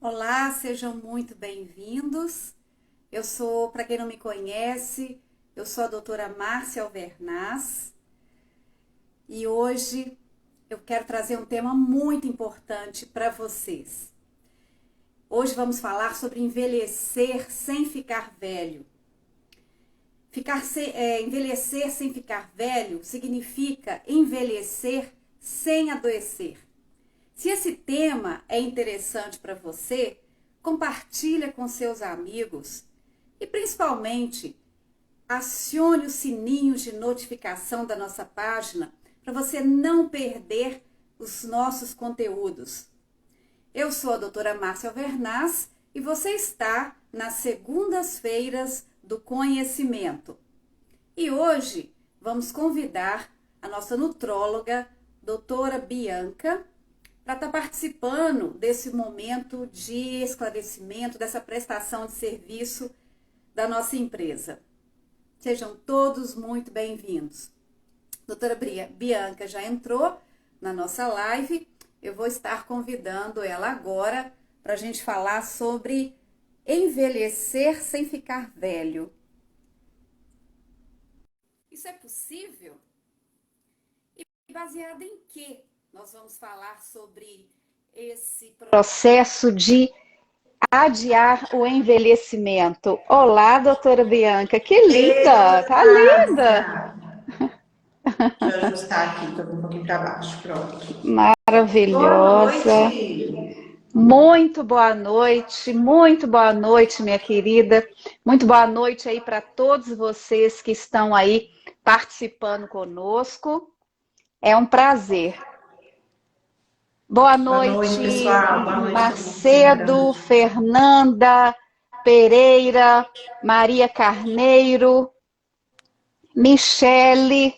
Olá, sejam muito bem-vindos. Para quem não me conhece, eu sou a doutora Márcia Alvernaz e hoje eu quero trazer um tema muito importante para vocês. Hoje vamos falar sobre envelhecer sem ficar velho. Envelhecer sem ficar velho significa envelhecer sem adoecer. Se esse tema é interessante para você, compartilha com seus amigos e principalmente acione o sininho de notificação da nossa página para você não perder os nossos conteúdos. Eu sou a doutora Márcia Alvernaz e você está nas segundas-feiras do conhecimento. E hoje vamos convidar a nossa nutróloga, doutora Bianca, para estar participando desse momento de esclarecimento, dessa prestação de serviço da nossa empresa. Sejam todos muito bem-vindos. Doutora Bianca já entrou na nossa live, eu vou estar convidando ela agora para a gente falar sobre envelhecer sem ficar velho. Isso é possível? E baseado em quê? Nós vamos falar sobre esse processo de adiar o envelhecimento. Olá, doutora Bianca, que Ei, linda! doutora Tá linda! Márcia! Deixa eu ajustar aqui, estou um pouquinho para baixo. Pronto. Boa Maravilhosa! noite! Muito boa noite, minha querida. Muito boa noite aí para todos vocês que estão aí participando conosco. É um prazer. Boa Boa noite, noite, pessoal. Boa noite, todo mundo que está Macedo, entrando. Fernanda, Pereira, Maria Carneiro, Michele,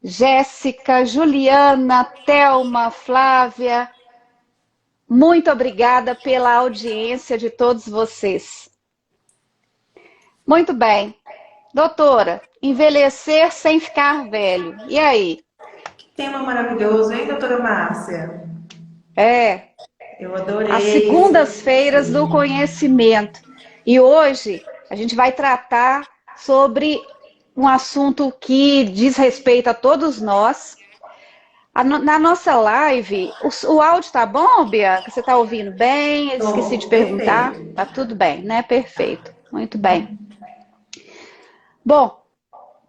Jéssica, Juliana, Thelma, Flávia. Muito obrigada pela audiência de todos vocês. Muito bem. Doutora, envelhecer sem ficar velho. E aí? Que tema maravilhoso, hein, doutora Márcia? É, Eu as adorei esse segundas-feiras do tema. conhecimento. E hoje a gente vai tratar sobre um assunto que diz respeito a todos nós. Na nossa live, o áudio tá bom, Bianca? Você tá ouvindo bem? Eu esqueci de Tô, perguntar. perfeito. Tá tudo bem, né? Tá. Perfeito. Muito bem. Bom,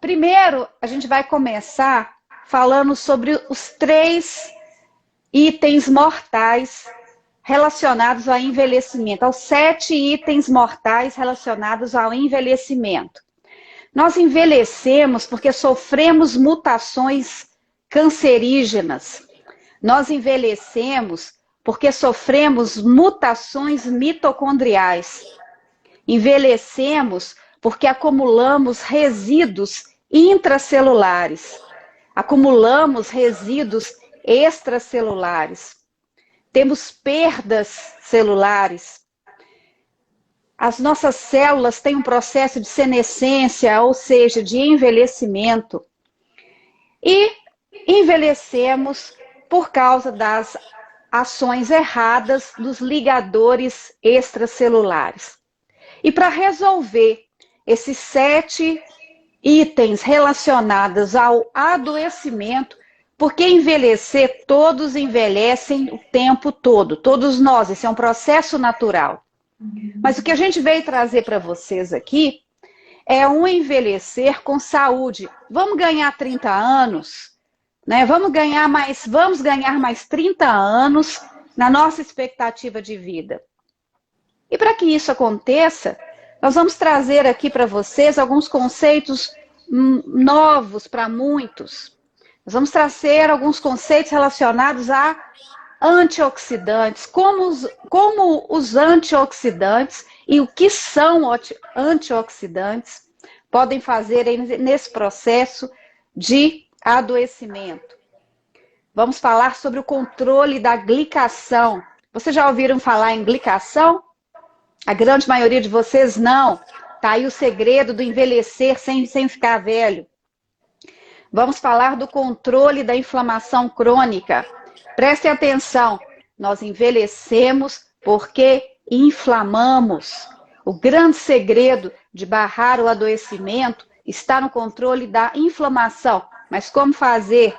primeiro a gente vai começar falando sobre os 3 itens mortais relacionados ao envelhecimento, aos 7 itens mortais relacionados ao envelhecimento. Nós envelhecemos porque sofremos mutações cancerígenas. Nós envelhecemos porque sofremos mutações mitocondriais. Envelhecemos porque acumulamos resíduos intracelulares. Acumulamos resíduos extracelulares. Temos perdas celulares. As nossas células têm um processo de senescência, ou seja, de envelhecimento. E envelhecemos por causa das ações erradas dos ligadores extracelulares. E para resolver esses 7 itens relacionados ao adoecimento, porque envelhecer, todos envelhecem o tempo todo, todos nós, esse é um processo natural. Mas o que a gente veio trazer para vocês aqui é um envelhecer com saúde. Vamos ganhar 30 anos, né? Vamos ganhar mais 30 anos na nossa expectativa de vida. E para que isso aconteça, nós vamos trazer aqui para vocês alguns conceitos novos para muitos. Nós vamos trazer alguns conceitos relacionados a antioxidantes, como os antioxidantes e o que são antioxidantes podem fazer nesse processo de adoecimento. Vamos falar sobre o controle da glicação. Vocês já ouviram falar em glicação? A grande maioria de vocês não. Tá aí o segredo do envelhecer sem ficar velho. Vamos falar do controle da inflamação crônica. Prestem atenção, nós envelhecemos porque e inflamamos. O grande segredo de barrar o adoecimento está no controle da inflamação. Mas como fazer?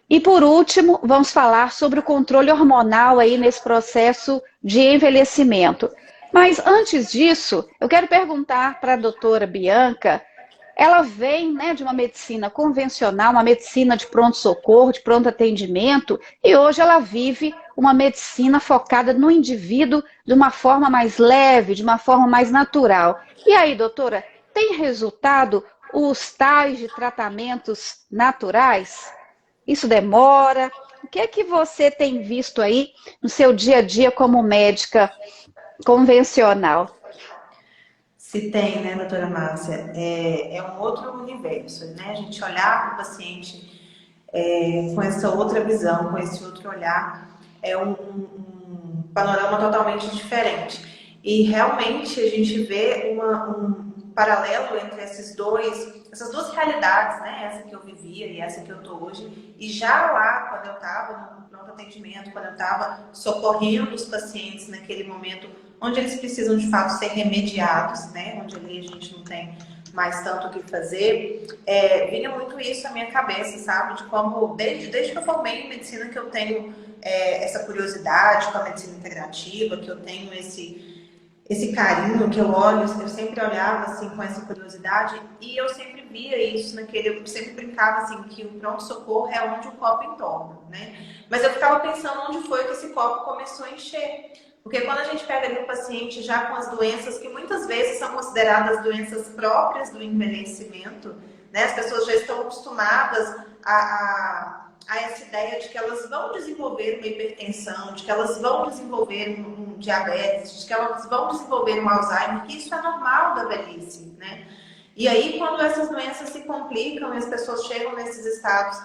E por último, vamos falar sobre o controle hormonal aí nesse processo de envelhecimento. Mas antes disso, eu quero perguntar para a doutora Bianca, ela vem, né, de uma medicina convencional, uma medicina de pronto-socorro, de pronto atendimento, e hoje ela vive uma medicina focada no indivíduo de uma forma mais leve, de uma forma mais natural. E aí, doutora, tem resultado os tais de tratamentos naturais? Isso demora? O que é que você tem visto aí no seu dia a dia como médica convencional? Se tem, né, doutora Márcia? É um outro universo, né? A gente olhar para o paciente com essa outra visão, com esse outro olhar, é um panorama totalmente diferente. E realmente a gente vê um paralelo entre essas duas realidades, né? Essa que eu vivia e essa que eu estou hoje. E já lá, quando eu estava no pronto atendimento, quando eu estava socorrendo os pacientes naquele momento onde eles precisam de fato ser remediados, né? Onde ali a gente não tem mais tanto o que fazer, vinha muito isso à minha cabeça, sabe? De como, desde que eu formei em medicina, que eu tenho essa curiosidade com a medicina integrativa, que eu tenho esse carinho, que eu olho, eu sempre olhava assim com essa curiosidade e eu sempre via isso eu sempre brincava assim que o pronto-socorro é onde o copo entorna, né? Mas eu ficava pensando onde foi que esse copo começou a encher. Porque quando a gente pega ali um paciente já com as doenças que muitas vezes são consideradas doenças próprias do envelhecimento, né? As pessoas já estão acostumadas a essa ideia de que elas vão desenvolver uma hipertensão, de que elas vão desenvolver um diabetes, de que elas vão desenvolver um Alzheimer, que isso é normal da velhice, né? E aí, quando essas doenças se complicam e as pessoas chegam nesses estados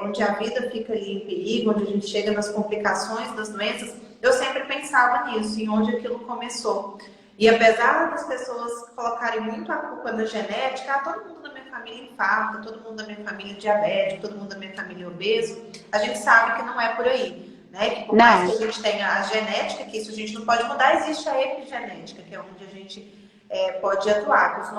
onde a vida fica ali em perigo, onde a gente chega nas complicações das doenças, eu sempre pensava nisso, em onde aquilo começou. E apesar das pessoas colocarem muito a culpa na genética, todo mundo da minha família infarta, todo mundo da minha família é diabético, todo mundo da minha família é obeso, a gente sabe que não é por aí, né? Que por mais que a gente tenha a genética, que isso a gente não pode mudar, existe a epigenética, que é onde a gente pode atuar, que as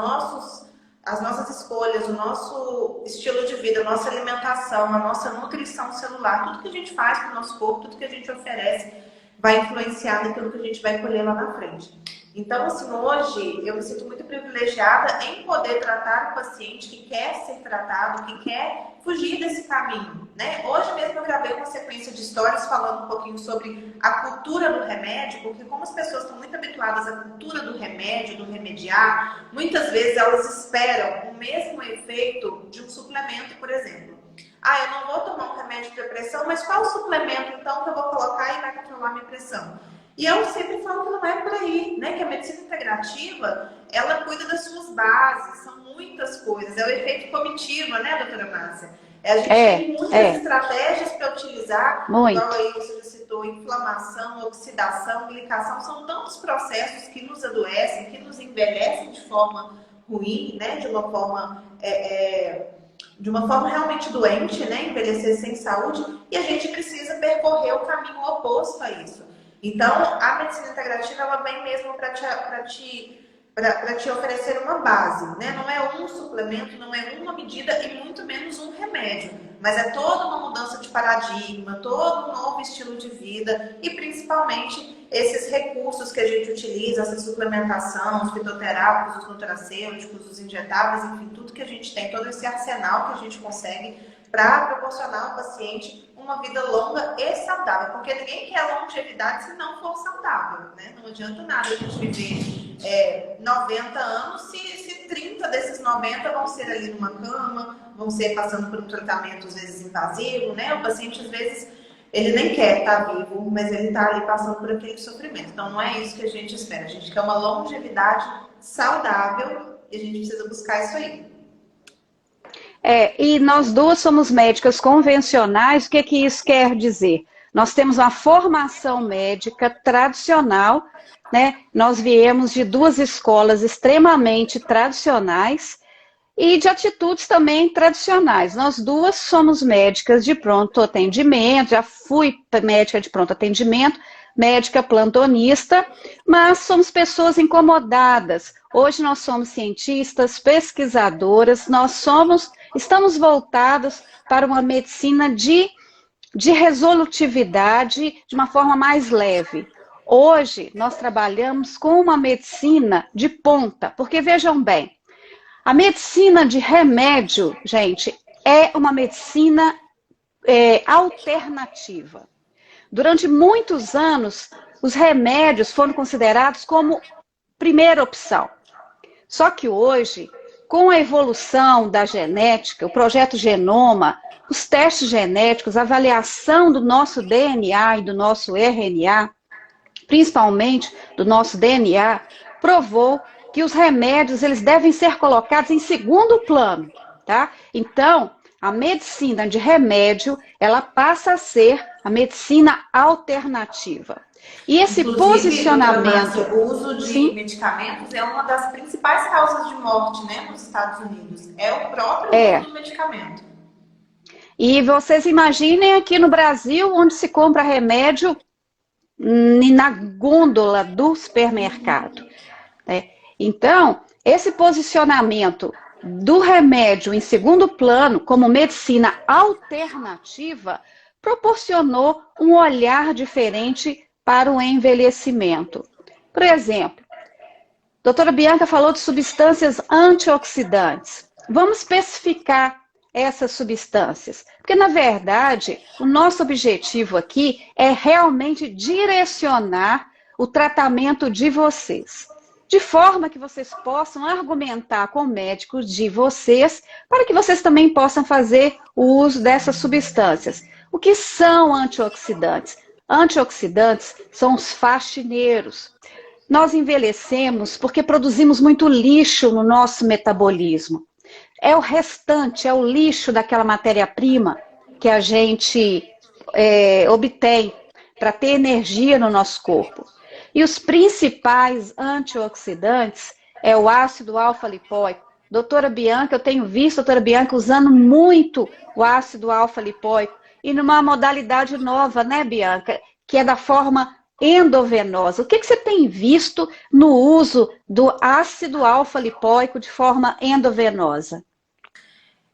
nossas escolhas, o nosso estilo de vida, a nossa alimentação, a nossa nutrição celular, tudo que a gente faz para o nosso corpo, tudo que a gente oferece, vai influenciar naquilo que a gente vai colher lá na frente. Então, assim, hoje eu me sinto muito privilegiada em poder tratar o paciente que quer ser tratado, que quer fugir desse caminho, né? Hoje mesmo eu gravei uma sequência de histórias falando um pouquinho sobre a cultura do remédio, porque como as pessoas estão muito habituadas à cultura do remédio, do remediar, muitas vezes elas esperam o mesmo efeito de um suplemento, por exemplo. Eu não vou tomar um remédio para pressão, mas qual o suplemento então que eu vou colocar e vai controlar minha pressão? E eu sempre falo que não é por aí, né? Que a medicina integrativa, ela cuida das suas bases, são muitas coisas. É o efeito comitiva, né, doutora Márcia? A gente tem muitas estratégias para utilizar, igual aí você já citou, inflamação, oxidação, glicação, são tantos processos que nos adoecem, que nos envelhecem de forma ruim, né? De uma forma realmente doente, né? Envelhecer sem saúde, e a gente precisa percorrer o caminho oposto a isso. Então, a medicina integrativa, ela vem mesmo para te oferecer uma base, né? Não é um suplemento, não é uma medida e muito menos um remédio, mas é toda uma mudança de paradigma, todo um novo estilo de vida e principalmente esses recursos que a gente utiliza, essa suplementação, os fitoterápicos, os nutracêuticos, os injetáveis, enfim, tudo que a gente tem, todo esse arsenal que a gente consegue para proporcionar ao paciente uma vida longa e saudável, porque ninguém quer longevidade se não for saudável, né? Não adianta nada a gente viver 90 anos se 30 desses 90 vão ser ali numa cama, vão ser passando por um tratamento às vezes invasivo, né? O paciente às vezes ele nem quer estar vivo, mas ele está ali passando por aquele sofrimento. Então não é isso que a gente espera, a gente quer uma longevidade saudável e a gente precisa buscar isso aí. E nós duas somos médicas convencionais, o que isso quer dizer? Nós temos uma formação médica tradicional, né? Nós viemos de duas escolas extremamente tradicionais e de atitudes também tradicionais. Nós duas somos médicas de pronto atendimento, já fui médica de pronto atendimento, médica plantonista, mas somos pessoas incomodadas. Hoje nós somos cientistas, pesquisadoras, estamos voltados para uma medicina de resolutividade de uma forma mais leve. Hoje nós trabalhamos com uma medicina de ponta, porque vejam bem, a medicina de remédio, gente, é uma medicina alternativa. Durante muitos anos, os remédios foram considerados como primeira opção. Só que hoje, com a evolução da genética, o projeto Genoma, os testes genéticos, a avaliação do nosso DNA e do nosso RNA, principalmente do nosso DNA, provou que os remédios eles devem ser colocados em segundo plano, tá? Então, a medicina de remédio, ela passa a ser a medicina alternativa. E esse Inclusive, posicionamento... doutora Márcia, o uso de Sim? medicamentos é uma das principais causas de morte, né, nos Estados Unidos. É o próprio uso do medicamento. E vocês imaginem aqui no Brasil, onde se compra remédio na gôndola do supermercado. Né? Então, esse posicionamento do remédio em segundo plano, como medicina alternativa, proporcionou um olhar diferente para o envelhecimento. Por exemplo, a doutora Bianca falou de substâncias antioxidantes. Vamos especificar essas substâncias, porque na verdade o nosso objetivo aqui é realmente direcionar o tratamento de vocês, de forma que vocês possam argumentar com o médico de vocês, para que vocês também possam fazer o uso dessas substâncias. O que são antioxidantes? Antioxidantes são os faxineiros. Nós envelhecemos porque produzimos muito lixo no nosso metabolismo. É o restante, é o lixo daquela matéria-prima que a gente obtém para ter energia no nosso corpo. E os principais antioxidantes é o ácido alfa-lipoico. Doutora Bianca, eu tenho visto a doutora Bianca usando muito o ácido alfa-lipoico e numa modalidade nova, né, Bianca? Que é da forma endovenosa. O que você tem visto no uso do ácido alfa-lipoico de forma endovenosa?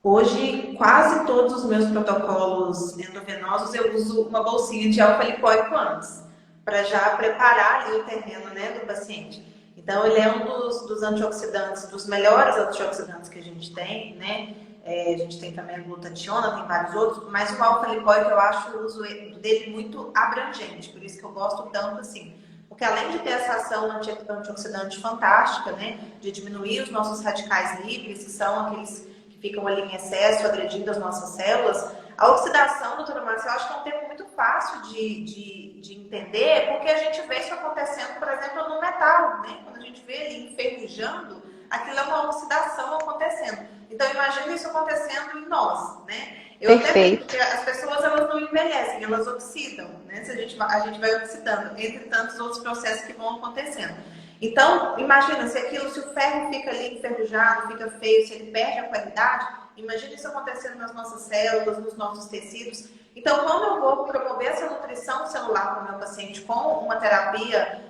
Hoje, quase todos os meus protocolos endovenosos eu uso uma bolsinha de alfa-lipoico antes, para já preparar ali o terreno, né, do paciente. Então, ele é um dos antioxidantes, dos melhores antioxidantes que a gente tem, né? A gente tem também a glutationa, tem vários outros, mas o alfa-lipoico eu acho o uso dele muito abrangente, por isso que eu gosto tanto assim. Porque além de ter essa ação antioxidante fantástica, né, de diminuir os nossos radicais livres, que são aqueles que ficam ali em excesso, agredindo as nossas células, a oxidação, doutora Márcia, eu acho que é um termo muito fácil de entender, porque a gente vê isso acontecendo, por exemplo, no metal, né? Quando a gente vê ele enferrujando, aquilo é uma oxidação acontecendo. Então, imagina isso acontecendo em nós, né? Eu até digo que as pessoas elas não envelhecem, elas oxidam, né? Se a gente vai oxidando, entre tantos outros processos que vão acontecendo. Então, imagina, se o ferro fica ali enferrujado, fica feio, se ele perde a qualidade, imagina isso acontecendo nas nossas células, nos nossos tecidos. Então, quando eu vou promover essa nutrição celular para o meu paciente com uma terapia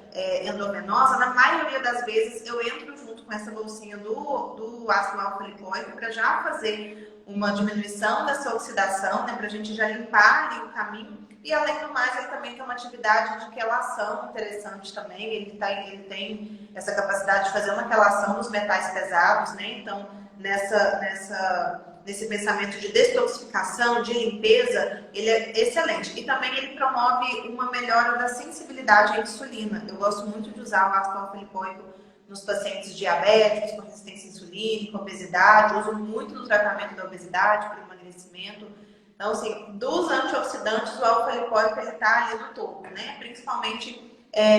endovenosa, na maioria das vezes eu entro junto com essa bolsinha do ácido alfa-lipoico para já fazer uma diminuição dessa oxidação, né, para a gente já limpar ali o caminho. E além do mais, ele também tem uma atividade de quelação interessante também. Ele tem essa capacidade de fazer uma quelação dos metais pesados, né? Então, nesse pensamento de detoxificação, de limpeza, ele é excelente. E também ele promove uma melhora da sensibilidade à insulina. Eu gosto muito de usar o ácido alfa-lipoico nos pacientes diabéticos, com resistência insulínica, obesidade. Eu uso muito no tratamento da obesidade, para emagrecimento. Então, assim, dos antioxidantes, o alfa-lipoico está ali no topo, né? Principalmente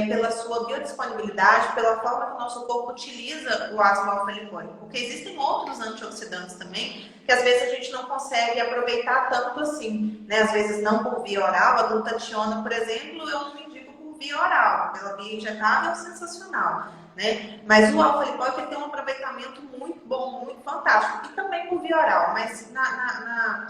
pela sua biodisponibilidade, pela forma que o nosso corpo utiliza o ácido alfa-lipoico. Porque existem outros antioxidantes também, que às vezes a gente não consegue aproveitar tanto assim, né? Às vezes não por via oral. A glutationa, por exemplo, eu não indico por via oral. Pela via injetável é sensacional, né? Mas o alfa-lipóico tem um aproveitamento muito bom, muito fantástico. E também por via oral, mas na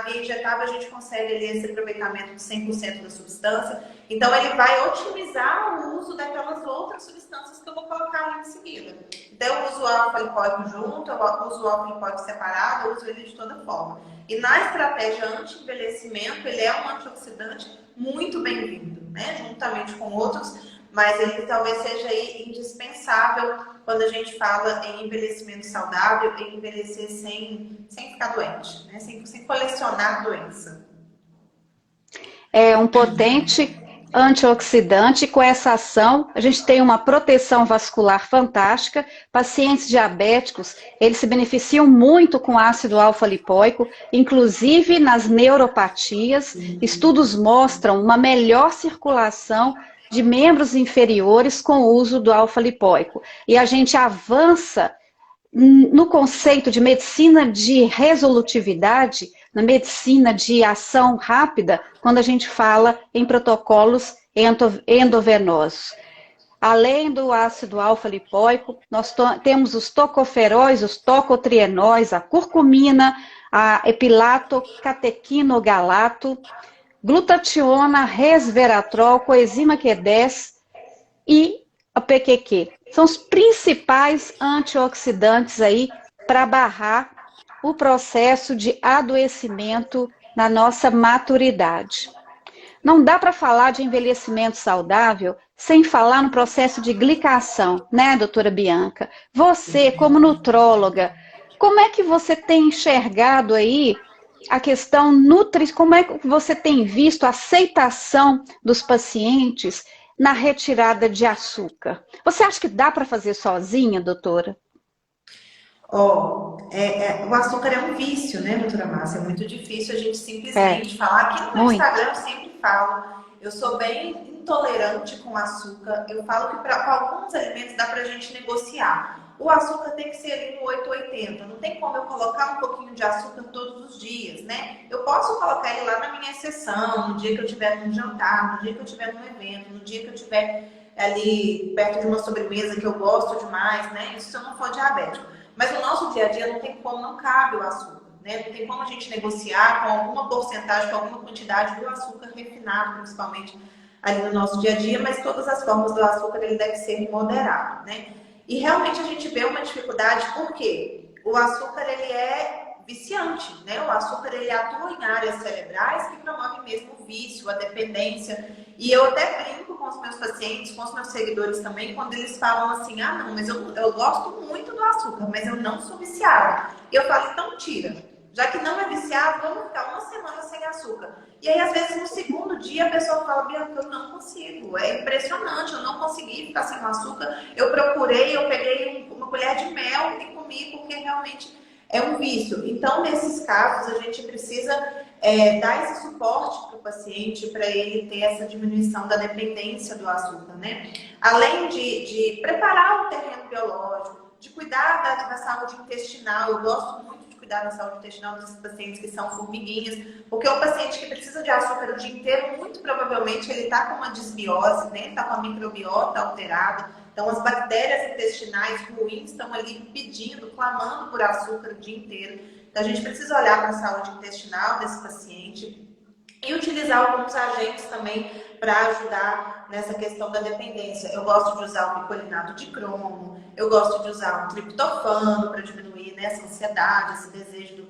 via injetável a gente consegue ali esse aproveitamento de 100% da substância. Então ele vai otimizar o uso daquelas outras substâncias que eu vou colocar ali em seguida. Então eu uso o alfa-lipóico junto, eu uso o alfa-lipóico separado, eu uso ele de toda forma. E na estratégia anti-envelhecimento, ele é um antioxidante muito bem-vindo, né? Juntamente com outros, mas ele talvez seja aí indispensável quando a gente fala em envelhecimento saudável, em envelhecer sem ficar doente, né? Sem colecionar doença. É um potente antioxidante. Com essa ação, a gente tem uma proteção vascular fantástica. Pacientes diabéticos, eles se beneficiam muito com ácido alfa-lipoico, inclusive nas neuropatias. Estudos mostram uma melhor circulação de membros inferiores com o uso do alfa-lipoico. E a gente avança no conceito de medicina de resolutividade, na medicina de ação rápida, quando a gente fala em protocolos endovenosos. Além do ácido alfa-lipoico, nós temos os tocoferóis, os tocotrienóis, a curcumina, a epilato-catequinogalato, glutationa, resveratrol, coenzima Q10 e a PQQ. São os principais antioxidantes aí para barrar o processo de adoecimento na nossa maturidade. Não dá para falar de envelhecimento saudável sem falar no processo de glicação, né, doutora Bianca? Você, como nutróloga, como é que você tem enxergado aí a questão como é que você tem visto a aceitação dos pacientes na retirada de açúcar? Você acha que dá para fazer sozinha, doutora? O açúcar é um vício, né, doutora Márcia? É muito difícil a gente É, simplesmente falar. Aqui no meu muito. Instagram eu sempre falo, eu sou bem intolerante com açúcar. Eu falo que para alguns alimentos dá pra gente negociar. O açúcar tem que ser ali no 880. Não tem como eu colocar um pouquinho de açúcar todos os dias, né? Eu posso colocar ele lá na minha exceção, no dia que eu estiver num jantar, no dia que eu estiver num evento, no dia que eu estiver ali perto de uma sobremesa que eu gosto demais, né? Isso se eu não for diabético. Mas no nosso dia a dia não tem como, não cabe o açúcar, né? Não tem como a gente negociar com alguma porcentagem, com alguma quantidade do açúcar refinado, principalmente ali no nosso dia a dia, mas todas as formas do açúcar ele deve ser moderado, né? E realmente a gente vê uma dificuldade porque o açúcar ele é viciante, né? O açúcar ele atua em áreas cerebrais que promovem mesmo o vício, a dependência. E eu até brinco com os meus pacientes, com os meus seguidores também, quando eles falam assim, ah não, mas eu gosto muito do açúcar, mas eu não sou viciada. E eu falo, então tira. Já que não é viciado, vamos ficar uma semana sem açúcar. E aí, às vezes, no segundo dia, a pessoa fala, Bianca, eu não consigo. É impressionante, eu não consegui ficar sem açúcar. Eu procurei, eu peguei uma colher de mel e comi, porque realmente é um vício. Então, nesses casos, a gente precisa dar esse suporte para o paciente, para ele ter essa diminuição da dependência do açúcar, né? Além de preparar o terreno biológico, de cuidar da saúde intestinal. Eu gosto muito de cuidar da saúde intestinal desses pacientes que são formiguinhas, porque o paciente que precisa de açúcar o dia inteiro, muito provavelmente ele está com uma desbiose, né? Está com a microbiota alterada. Então, as bactérias intestinais ruins estão ali pedindo, clamando por açúcar o dia inteiro. Então, a gente precisa olhar para a saúde intestinal desse paciente e utilizar alguns agentes também para ajudar nessa questão da dependência. Eu gosto de usar o picolinato de cromo, eu gosto de usar o triptofano para diminuir, né, essa ansiedade, esse desejo do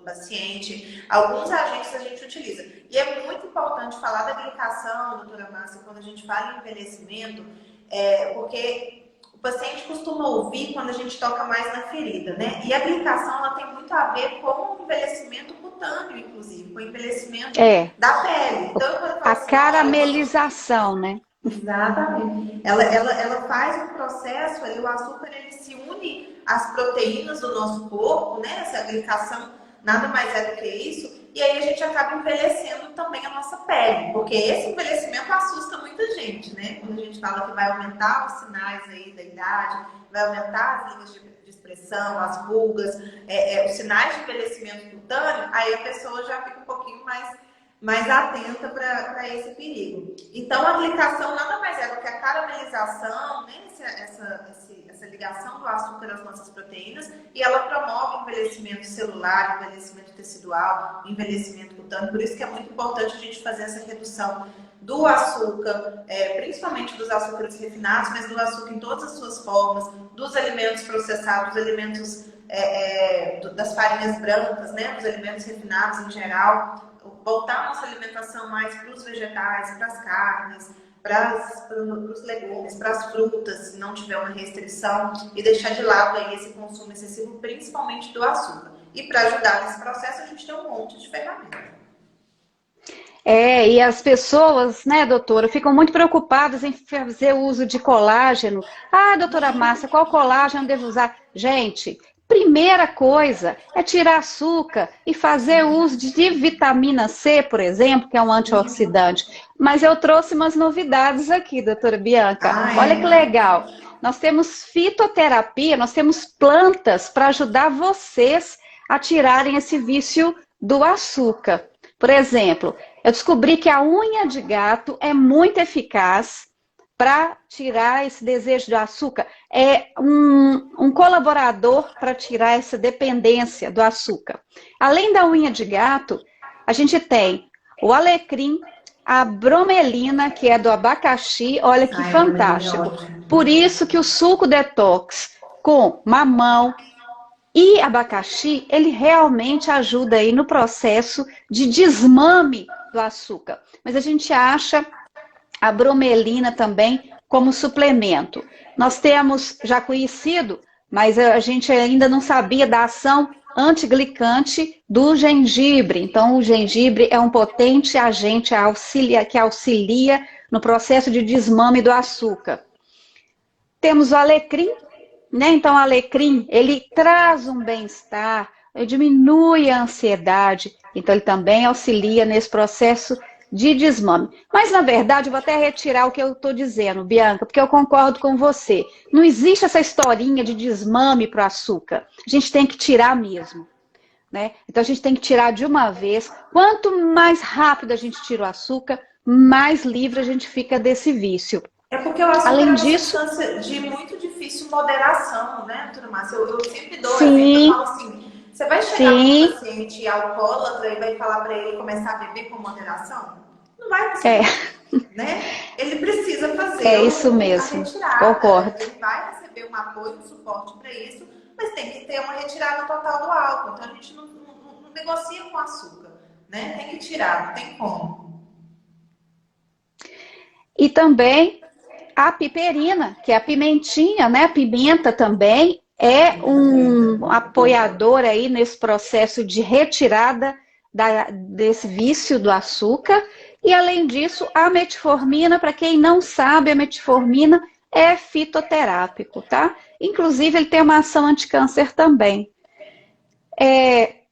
paciente. Alguns agentes a gente utiliza. E é muito importante falar da glicação, doutora Márcia, quando a gente fala em envelhecimento, porque o paciente costuma ouvir quando a gente toca mais na ferida, né? E a glicação, ela tem muito a ver com o envelhecimento cutâneo, inclusive, com o envelhecimento da pele. Então, quando eu falo A assim, caramelização, né? exatamente. Ela faz um processo, ali, o açúcar ele se une às proteínas do nosso corpo, né? Essa glicação nada mais é do que isso. E aí a gente acaba envelhecendo também a nossa pele, porque esse envelhecimento assusta muita gente, né? Quando a gente fala que vai aumentar os sinais aí da idade, vai aumentar as linhas de expressão, as rugas, os sinais de envelhecimento cutâneo, aí a pessoa já fica um pouquinho mais mais atenta para esse perigo. Então, a glicação nada mais é do que a caramelização, né? Essa ligação do açúcar às nossas proteínas, e ela promove o envelhecimento celular, o envelhecimento tecidual, o envelhecimento cutâneo. Por isso que é muito importante a gente fazer essa redução do açúcar, principalmente dos açúcares refinados, mas do açúcar em todas as suas formas, dos alimentos processados, dos alimentos das farinhas brancas, né? Dos alimentos refinados em geral. Voltar a nossa alimentação mais para os vegetais, para as carnes, para os legumes, para as frutas, se não tiver uma restrição, e deixar de lado aí esse consumo excessivo, principalmente do açúcar. E para ajudar nesse processo, a gente tem um monte de ferramentas. E as pessoas, né, doutora, ficam muito preocupadas em fazer uso de colágeno. Ah, doutora Márcia, qual colágeno devo usar? Gente, primeira coisa é tirar açúcar e fazer uso de vitamina C, por exemplo, que é um antioxidante. Mas eu trouxe umas novidades aqui, doutora Bianca. Olha que legal. Nós temos fitoterapia, nós temos plantas para ajudar vocês a tirarem esse vício do açúcar. Por exemplo, eu descobri que a unha de gato é muito eficaz para tirar esse desejo de açúcar. É um colaborador para tirar essa dependência do açúcar. Além da unha de gato, a gente tem o alecrim, a bromelina, que é do abacaxi. Olha que fantástico. Por isso que o suco detox com mamão e abacaxi, ele realmente ajuda aí no processo de desmame do açúcar. Mas a gente acha a bromelina também como suplemento. Nós temos já conhecido, mas a gente ainda não sabia da ação antiglicante do gengibre. Então, o gengibre é um potente agente que auxilia no processo de desmame do açúcar. Temos o alecrim, né? Então, o alecrim, ele traz um bem-estar, diminui a ansiedade, então ele também auxilia nesse processo de desmame. Mas, na verdade, eu vou até retirar o que eu estou dizendo, Bianca, porque eu concordo com você. Não existe essa historinha de desmame para o açúcar. A gente tem que tirar mesmo, né? Então, a gente tem que tirar de uma vez. Quanto mais rápido a gente tira o açúcar, mais livre a gente fica desse vício. É porque o açúcar Além é uma disso, substância de muito difícil moderação, né, doutora Márcia? Eu sempre dou sim, exemplo, eu falo assim, você vai chegar para sim, um paciente alcoólatra e vai falar para ele começar a beber com moderação? Não vai conseguir, né? Ele precisa fazer isso mesmo, a retirada. concordo. Ele vai receber um apoio, um suporte para isso, mas tem que ter uma retirada total do álcool. Então a gente não negocia com açúcar, né? Tem que tirar, não tem como. E também a piperina, que é a pimentinha, né? A pimenta também é um apoiador aí nesse processo de retirada desse vício do açúcar. E além disso, a metformina, para quem não sabe, a metformina é fitoterápico, tá? Inclusive, ele tem uma ação anticâncer também.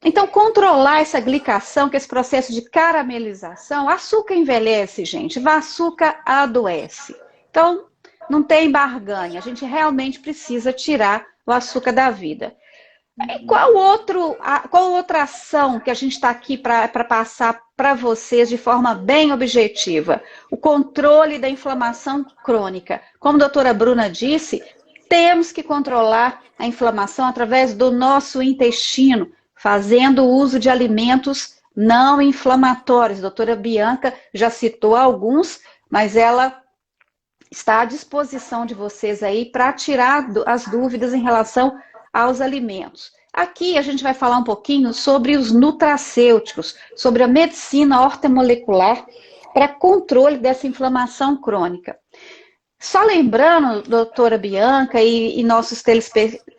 Então, controlar essa glicação, que é esse processo de caramelização, açúcar envelhece, gente, açúcar adoece. Então, não tem barganha, a gente realmente precisa tirar o açúcar da vida. Qual outra ação que a gente está aqui para passar para vocês de forma bem objetiva? O controle da inflamação crônica. Como a doutora Bruna disse, temos que controlar a inflamação através do nosso intestino, fazendo uso de alimentos não inflamatórios. A doutora Bianca já citou alguns, mas ela está à disposição de vocês aí para tirar as dúvidas em relação aos alimentos. Aqui a gente vai falar um pouquinho sobre os nutracêuticos, sobre a medicina ortomolecular para controle dessa inflamação crônica. Só lembrando, doutora Bianca e nossos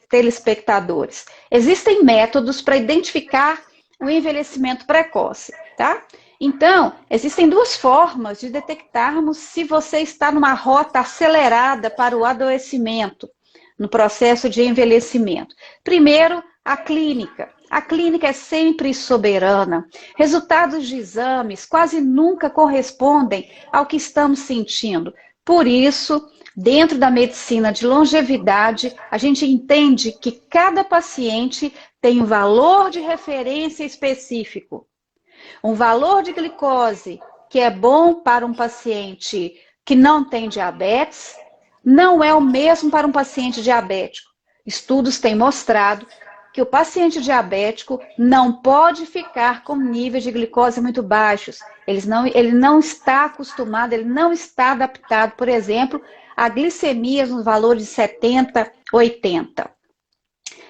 telespectadores, existem métodos para identificar o envelhecimento precoce, tá? Então, existem duas formas de detectarmos se você está numa rota acelerada para o adoecimento, no processo de envelhecimento. Primeiro, a clínica. A clínica é sempre soberana. Resultados de exames quase nunca correspondem ao que estamos sentindo. Por isso, dentro da medicina de longevidade, a gente entende que cada paciente tem um valor de referência específico. Um valor de glicose que é bom para um paciente que não tem diabetes, não é o mesmo para um paciente diabético. Estudos têm mostrado que o paciente diabético não pode ficar com níveis de glicose muito baixos. Ele não está acostumado, ele não está adaptado, por exemplo, a glicemias no valor de 70, 80.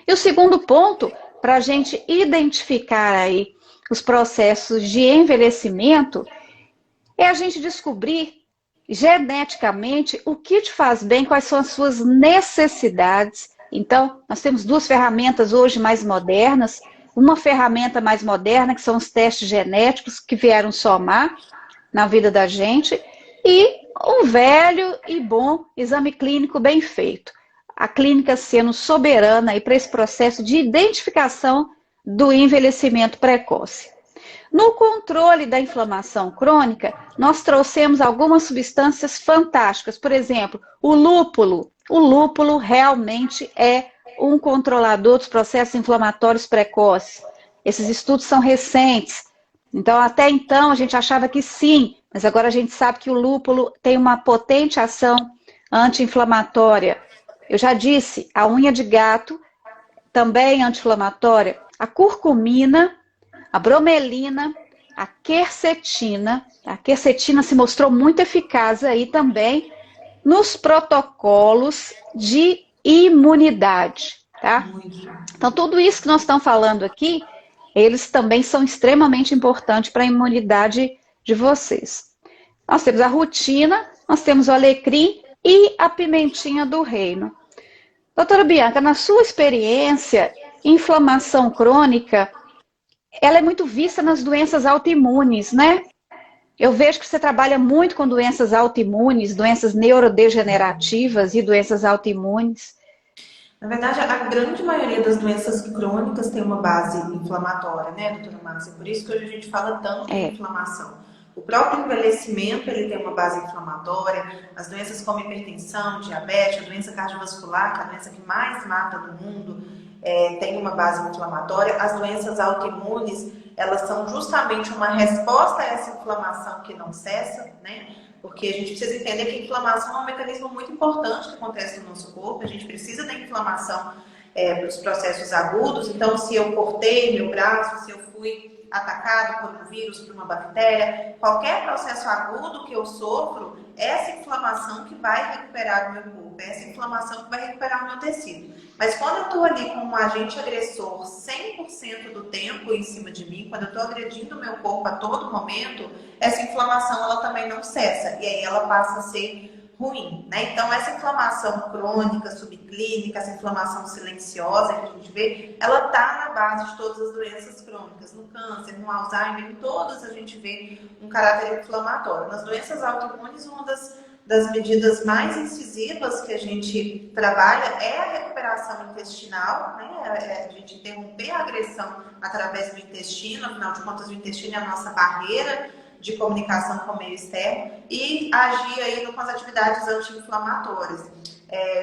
E o segundo ponto, para a gente identificar aí os processos de envelhecimento, é a gente descobrir geneticamente o que te faz bem, quais são as suas necessidades. Então, nós temos duas ferramentas hoje mais modernas. Uma ferramenta mais moderna, que são os testes genéticos, que vieram somar na vida da gente, e um velho e bom exame clínico bem feito. A clínica sendo soberana para esse processo de identificação do envelhecimento precoce. No controle da inflamação crônica, nós trouxemos algumas substâncias fantásticas. Por exemplo, o lúpulo. O lúpulo realmente é um controlador dos processos inflamatórios precoces. Esses estudos são recentes. Então, até então, a gente achava que sim, mas agora a gente sabe que o lúpulo tem uma potente ação anti-inflamatória. Eu já disse, a unha de gato também anti-inflamatória. A curcumina, a bromelina, a quercetina. A quercetina se mostrou muito eficaz aí também nos protocolos de imunidade, tá? Então, tudo isso que nós estamos falando aqui, eles também são extremamente importantes para a imunidade de vocês. Nós temos a rutina, nós temos o alecrim e a pimentinha do reino. Doutora Bianca, na sua experiência, inflamação crônica, ela é muito vista nas doenças autoimunes, né? Eu vejo que você trabalha muito com doenças autoimunes, doenças neurodegenerativas e doenças autoimunes. Na verdade, a grande maioria das doenças crônicas tem uma base inflamatória, né, doutora Márcia? Por isso que hoje a gente fala tanto em inflamação. O próprio envelhecimento, ele tem uma base inflamatória. As doenças como hipertensão, diabetes, a doença cardiovascular, que é a doença que mais mata no mundo, tem uma base inflamatória. As doenças autoimunes, elas são justamente uma resposta a essa inflamação que não cessa, né? Porque a gente precisa entender que a inflamação é um mecanismo muito importante que acontece no nosso corpo. A gente precisa da inflamação para os processos agudos. Então, se eu cortei meu braço, se eu fui atacado por um vírus, por uma bactéria, qualquer processo agudo que eu sofro, essa inflamação que vai recuperar o meu corpo, essa inflamação que vai recuperar o meu tecido. Mas quando eu estou ali com um agente agressor 100% do tempo em cima de mim, quando eu estou agredindo o meu corpo a todo momento, essa inflamação ela também não cessa, e aí ela passa a ser ruim, né? Então, essa inflamação crônica, subclínica, essa inflamação silenciosa que a gente vê, ela está na base de todas as doenças crônicas. No câncer, no Alzheimer, em todas a gente vê um caráter inflamatório. Nas doenças autoimunes, uma das medidas mais incisivas que a gente trabalha é a recuperação intestinal, né? A gente interromper a agressão através do intestino, afinal de contas, o intestino é a nossa barreira de comunicação com o meio externo e agir aí com as atividades anti-inflamatórias.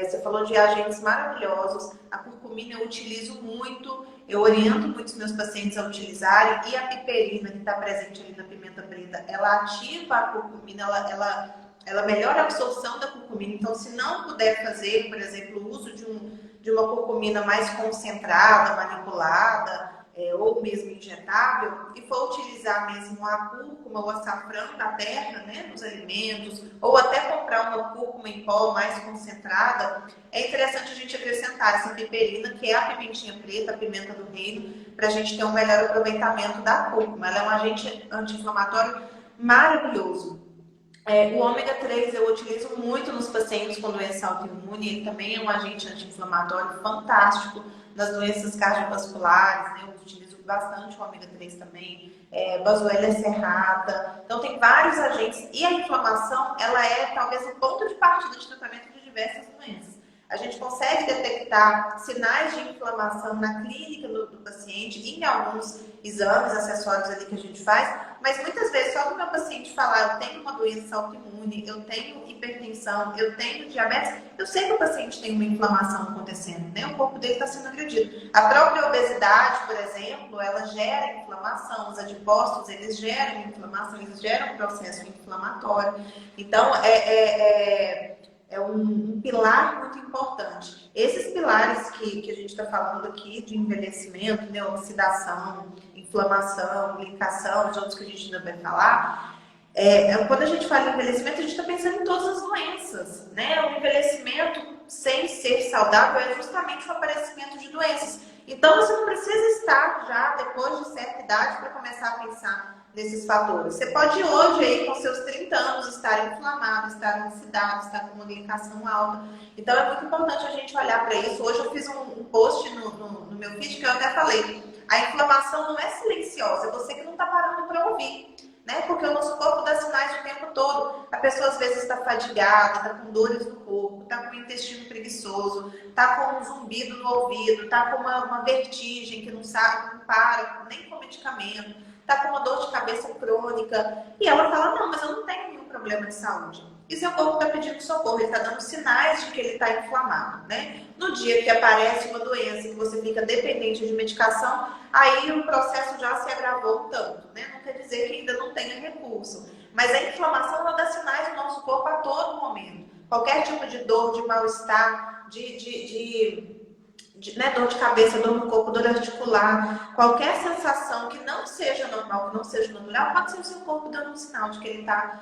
Você falou de agentes maravilhosos, a curcumina eu utilizo muito, eu oriento muitos meus pacientes a utilizarem, e a piperina que está presente ali na pimenta preta, ela ativa a curcumina, ela melhora a absorção da curcumina. Então, se não puder fazer, por exemplo, o uso de uma curcumina mais concentrada, manipulada, ou mesmo injetável, e for utilizar mesmo a cúrcuma ou açafrão da terra, né, nos alimentos, ou até comprar uma cúrcuma em pó mais concentrada, é interessante a gente acrescentar essa piperina, que é a pimentinha preta, a pimenta do reino, para a gente ter um melhor aproveitamento da cúrcuma. Ela é um agente anti-inflamatório maravilhoso. O ômega 3 eu utilizo muito nos pacientes com doença autoimune, ele também é um agente anti-inflamatório fantástico nas doenças cardiovasculares, né? Eu utilizo bastante o ômega 3 também, Boswellia serrata. Então tem vários agentes, e a inflamação, ela é talvez o ponto de partida de tratamento de diversas doenças. A gente consegue detectar sinais de inflamação na clínica do paciente, em alguns exames, acessórios ali que a gente faz, mas muitas vezes só do meu paciente falar, eu tenho uma doença autoimune, eu tenho hipertensão, eu tenho diabetes, eu sei que o paciente tem uma inflamação acontecendo, né? O corpo dele está sendo agredido. A própria obesidade, por exemplo, ela gera inflamação, os adipócitos, eles geram inflamação, eles geram um processo inflamatório. Então, é um pilar muito importante. Esses pilares que a gente está falando aqui, de envelhecimento, né, oxidação, inflamação, glicação, os outros que a gente ainda vai falar, quando a gente fala em envelhecimento, a gente está pensando em todas as doenças, né? O envelhecimento, sem ser saudável, é justamente o aparecimento de doenças. Então, você não precisa estar já depois de certa idade para começar a pensar nesses fatores. Você pode hoje, aí, com seus 30 anos, estar inflamado, estar oxidado, estar com uma glicação alta. Então, é muito importante a gente olhar para isso. Hoje eu fiz um post no meu feed que eu até falei. A inflamação não é silenciosa, é você que não está parando para ouvir. Né? Porque o nosso corpo dá sinais o tempo todo. A pessoa às vezes está fadigada, está com dores no corpo, está com o intestino preguiçoso, está com um zumbido no ouvido, está com uma vertigem que não sabe, não para, nem com medicamento, está com uma dor de cabeça crônica. E ela fala, não, mas eu não tenho nenhum problema de saúde. E seu corpo está pedindo socorro, ele está dando sinais de que ele está inflamado, né? No dia que aparece uma doença que você fica dependente de medicação, aí o processo já se agravou tanto, né? Não quer dizer que ainda não tenha recurso. Mas a inflamação, ela dá sinais no nosso corpo a todo momento. Qualquer tipo de dor, de mal-estar, né, dor de cabeça, dor no corpo, dor articular, qualquer sensação que não seja normal, que não seja natural, pode ser o seu corpo dando um sinal de que ele está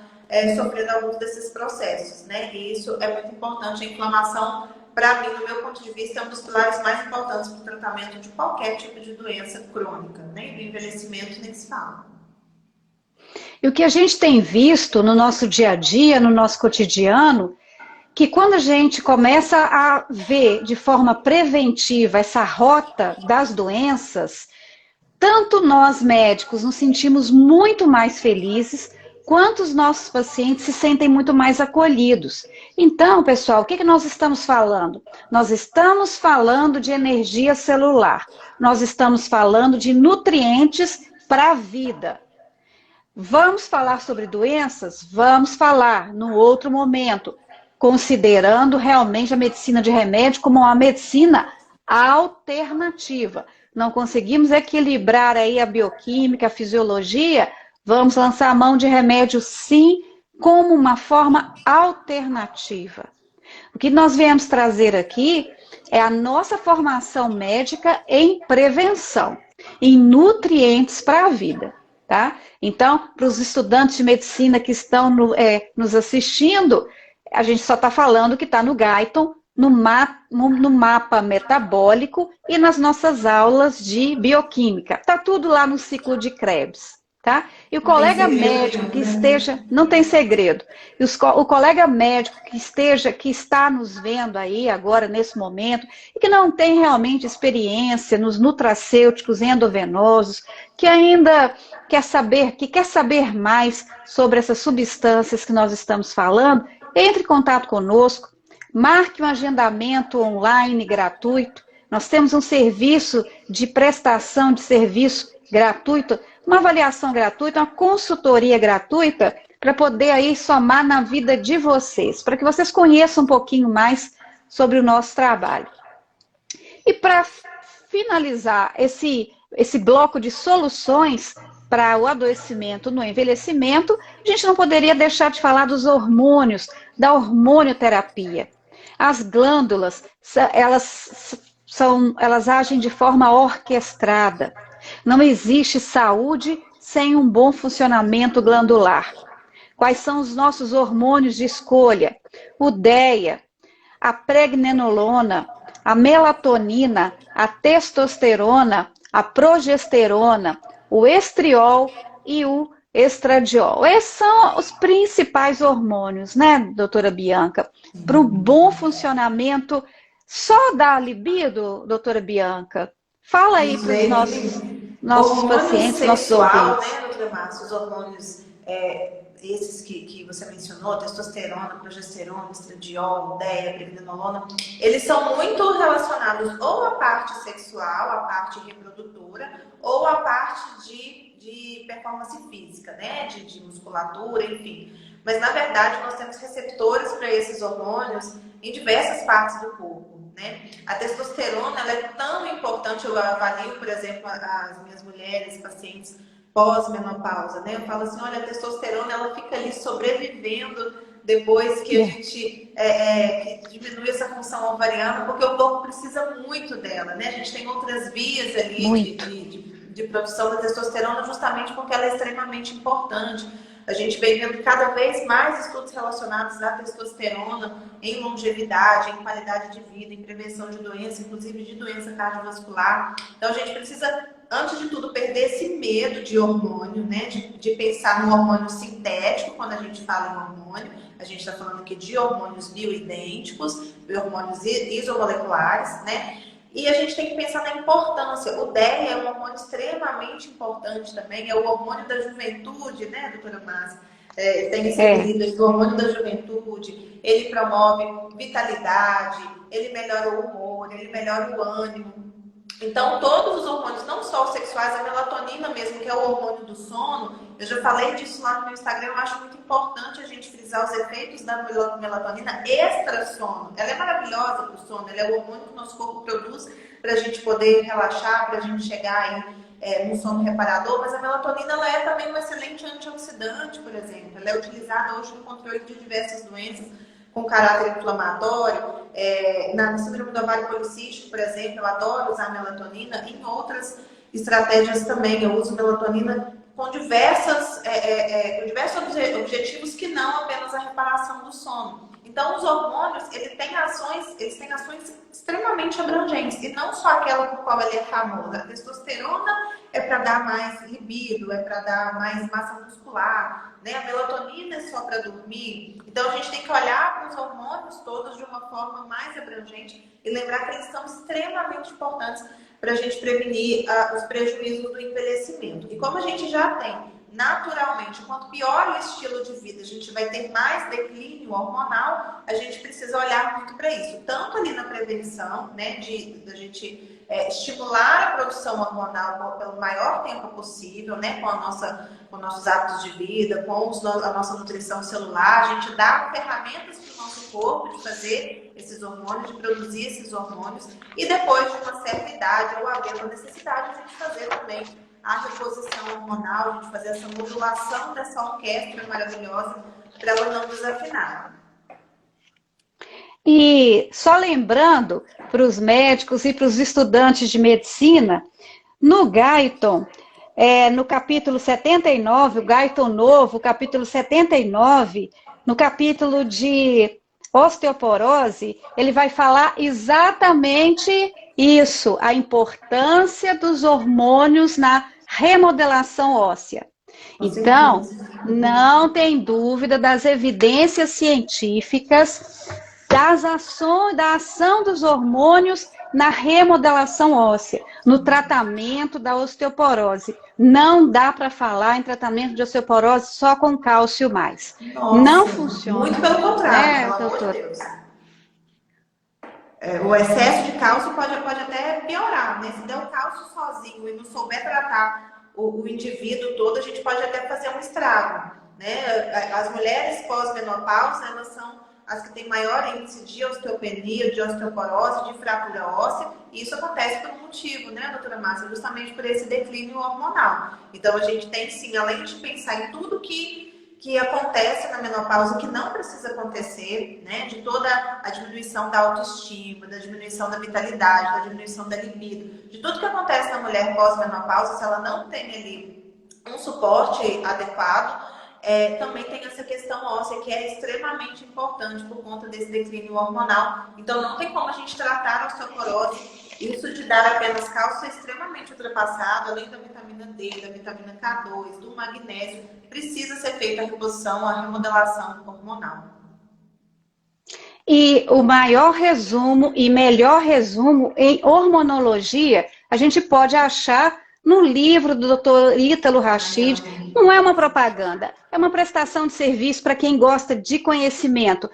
sofrendo alguns desses processos, né? E isso é muito importante. A inflamação, para mim, no meu ponto de vista, é um dos pilares mais importantes para o tratamento de qualquer tipo de doença crônica, né? Do envelhecimento nem se fala. E o que a gente tem visto no nosso dia a dia, no nosso cotidiano, que quando a gente começa a ver de forma preventiva essa rota das doenças, tanto nós médicos nos sentimos muito mais felizes, quanto os nossos pacientes se sentem muito mais acolhidos. Então, pessoal, o que nós estamos falando? Nós estamos falando de energia celular, nós estamos falando de nutrientes para a vida. Vamos falar sobre doenças? Vamos falar num outro momento, considerando realmente a medicina de remédio como uma medicina alternativa. Não conseguimos equilibrar aí a bioquímica, a fisiologia, vamos lançar a mão de remédio sim, como uma forma alternativa. O que nós viemos trazer aqui é a nossa formação médica em prevenção, em nutrientes para a vida. Tá? Então, para os estudantes de medicina que estão nos assistindo, a gente só está falando que está no Guyton, no mapa metabólico e nas nossas aulas de bioquímica. Está tudo lá no ciclo de Krebs. Tá? E o colega médico que esteja, não tem segredo, e o colega médico que está nos vendo aí agora nesse momento e que não tem realmente experiência nos nutracêuticos endovenosos, que ainda quer saber mais sobre essas substâncias que nós estamos falando, entre em contato conosco, marque um agendamento online gratuito. Nós temos um serviço de prestação de serviço gratuito, uma avaliação gratuita, uma consultoria gratuita, para poder aí somar na vida de vocês, para que vocês conheçam um pouquinho mais sobre o nosso trabalho. E para finalizar esse bloco de soluções para o adoecimento no envelhecimento, a gente não poderia deixar de falar dos hormônios, da hormonioterapia. As glândulas, elas agem de forma orquestrada. Não existe saúde sem um bom funcionamento glandular. Quais são os nossos hormônios de escolha? O DEA, a pregnenolona, a melatonina, a testosterona, a progesterona, o estriol e o estradiol. Esses são os principais hormônios, né, doutora Bianca? Para o bom funcionamento só da libido, doutora Bianca? Fala aí para os nossos pacientes, nossos ouvintes. Né, doutora Márcia? Os hormônios esses que você mencionou, testosterona, progesterona, estradiol, DEA, pregnenolona, eles são muito relacionados ou à parte sexual, à parte reprodutora, ou à parte de performance física, né? De musculatura, enfim. Mas, na verdade, nós temos receptores para esses hormônios em diversas partes do corpo, né? A testosterona, ela é tão importante, eu avalio, por exemplo, as minhas mulheres, pacientes pós-menopausa, né? Eu falo assim, olha, a testosterona, ela fica ali sobrevivendo depois que a gente que diminui essa função ovariana, porque o corpo precisa muito dela, né? A gente tem outras vias ali de produção da testosterona, justamente porque ela é extremamente importante. A gente vem vendo cada vez mais estudos relacionados à testosterona em longevidade, em qualidade de vida, em prevenção de doença, inclusive de doença cardiovascular. Então, a gente precisa, antes de tudo, perder esse medo de hormônio, né? De pensar no hormônio sintético quando a gente fala em hormônio. A gente está falando aqui de hormônios bioidênticos, hormônios isomoleculares, né? E a gente tem que pensar na importância. O DEA é um hormônio extremamente importante também, é o hormônio da juventude, né, doutora Márcia? Tem esse apelido do hormônio da juventude. Ele promove vitalidade, ele melhora o humor, ele melhora o ânimo. Então, todos os hormônios, não só os sexuais, a melatonina mesmo, que é o hormônio do sono, eu já falei disso lá no meu Instagram, eu acho muito importante a gente frisar os efeitos da melatonina extra-sono. Ela é maravilhosa para o sono, ela é o hormônio que o nosso corpo produz para a gente poder relaxar, para a gente chegar aí no sono reparador, mas a melatonina ela é também um excelente antioxidante, por exemplo. Ela é utilizada hoje no controle de diversas doenças com caráter inflamatório. Na síndrome do ovário policístico, por exemplo, eu adoro usar melatonina. Em outras estratégias também, eu uso melatonina com diversos objetivos que não apenas a reparação do sono. Então, os hormônios, eles têm ações extremamente abrangentes, e não só aquela por qual ele é famoso. A testosterona é para dar mais libido, é para dar mais massa muscular, né? A melatonina é só para dormir. Então, a gente tem que olhar para os hormônios todos de uma forma mais abrangente e lembrar que eles são extremamente importantes para a gente prevenir os prejuízos do envelhecimento. E como a gente já tem naturalmente, quanto pior o estilo de vida, a gente vai ter mais declínio hormonal, a gente precisa olhar muito para isso. Tanto ali na prevenção, né, da gente estimular a produção hormonal pelo maior tempo possível, né, com nossos hábitos de vida, com a nossa nutrição celular, a gente dá ferramentas para o nosso corpo de fazer esses hormônios, de produzir esses hormônios, e depois de uma certa idade ou havendo necessidade, a gente fazer também a reposição hormonal, a gente fazer essa modulação dessa orquestra maravilhosa para ela não desafinar. E só lembrando para os médicos e para os estudantes de medicina, no Guyton, no capítulo 79, o Guyton Novo, capítulo 79, no capítulo de osteoporose, ele vai falar exatamente isso, a importância dos hormônios na remodelação óssea. Então, não tem dúvida das evidências científicas da ação dos hormônios na remodelação óssea, no tratamento da osteoporose. Não dá para falar em tratamento de osteoporose só com cálcio mais. Nossa, não funciona. Muito pelo contrário, pelo amor de Deus. O excesso de cálcio pode até piorar, né? Se der o cálcio sozinho e não souber tratar o indivíduo todo, a gente pode até fazer um estrago, né? As mulheres pós-menopausa, elas são as que têm maior índice de osteopenia, de osteoporose, de fratura óssea, e isso acontece por um motivo, né, doutora Márcia? Justamente por esse declínio hormonal. Então, a gente tem, sim, além de pensar em tudo que acontece na menopausa, que não precisa acontecer, né? De toda a diminuição da autoestima, da diminuição da vitalidade, da diminuição da libido, de tudo que acontece na mulher pós-menopausa, se ela não tem ali um suporte adequado, também tem essa questão óssea que é extremamente importante por conta desse declínio hormonal. Então, não tem como a gente tratar a osteoporose. Isso de dar apenas cálcio é extremamente ultrapassado, além da vitamina D, da vitamina K2, do magnésio, precisa ser feita a reposição, a remodelação hormonal. E o maior resumo e melhor resumo em hormonologia, a gente pode achar no livro do Dr. Ítalo Rachid. Não é uma propaganda, é uma prestação de serviço para quem gosta de conhecimento.